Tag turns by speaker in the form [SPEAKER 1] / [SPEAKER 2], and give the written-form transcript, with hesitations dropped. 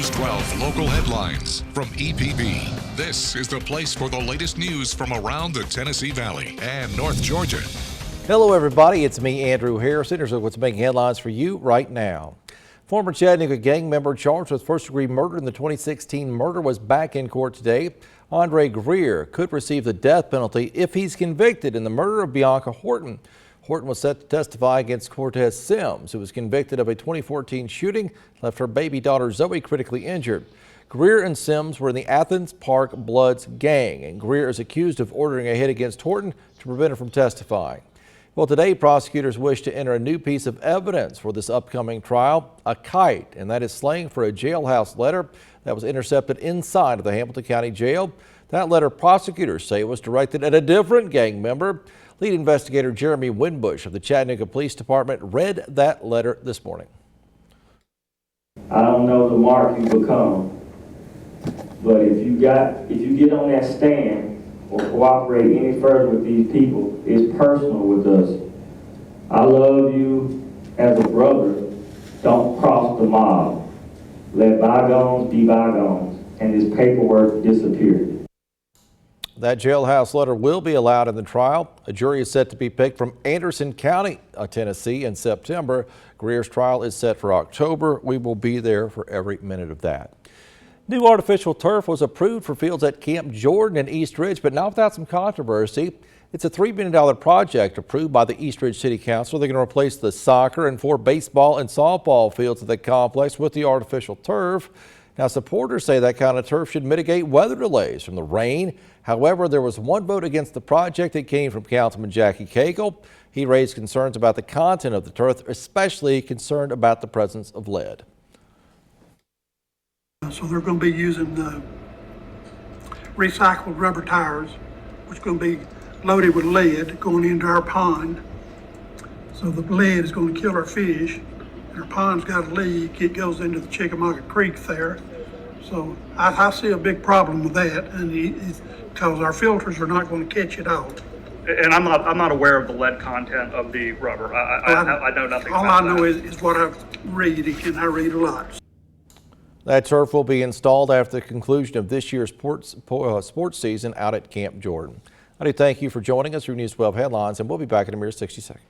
[SPEAKER 1] News 12 local headlines from EPB. This is the place for the latest news from around the Tennessee Valley and North Georgia.
[SPEAKER 2] Hello everybody, it's me, Andrew Harrison. Here's what's making headlines for you right now. Former Chattanooga gang member charged with first-degree murder in the 2016 murder was back in court today. Andre Greer could receive the death penalty if he's convicted in the murder of Bianca Horton. Horton was set to testify against Cortez Sims, who was convicted of a 2014 shooting that left her baby daughter Zoe critically injured. Greer and Sims were in the Athens Park Bloods gang, and Greer is accused of ordering a hit against Horton to prevent her from testifying. Well, today prosecutors wish to enter a new piece of evidence for this upcoming trial, a kite, and that is slang for a jailhouse letter that was intercepted inside of the Hamilton County Jail. That letter, prosecutors say, was directed at a different gang member. Lead investigator Jeremy Winbush of the Chattanooga Police Department read that letter this morning.
[SPEAKER 3] I don't know the mark you become, but if you get on that stand or cooperate any further with these people, it's personal with us. I love you as a brother. Don't cross the mob. Let bygones be bygones, and this paperwork disappear.
[SPEAKER 2] That jailhouse letter will be allowed in the trial. A jury is set to be picked from Anderson County, Tennessee in September. Greer's trial is set for October. We will be there for every minute of that. New artificial turf was approved for fields at Camp Jordan in East Ridge, but not without some controversy. It's a $3 million project approved by the East Ridge City Council. They're going to replace the soccer and 4 baseball and softball fields at the complex with the artificial turf. Now, supporters say that kind of turf should mitigate weather delays from the rain. However, there was one vote against the project that came from Councilman Jackie Cagle. He raised concerns about the content of the turf, especially concerned about the presence of lead.
[SPEAKER 4] So they're going to be using the recycled rubber tires, which are going to be loaded with lead going into our pond. So the lead is going to kill our fish. Our pond's got a leak, it goes into the Chickamauga Creek there. So I see a big problem with that, and because our filters are not going to catch it out.
[SPEAKER 5] And I'm not aware of the lead content of the rubber. I know nothing
[SPEAKER 4] all
[SPEAKER 5] about
[SPEAKER 4] I know
[SPEAKER 5] that.
[SPEAKER 4] is what I read, and I read a lot.
[SPEAKER 2] That turf will be installed after the conclusion of this year's sports season out at Camp Jordan. I do thank you for joining us through News 12 Headlines, and we'll be back in a mere 60 seconds.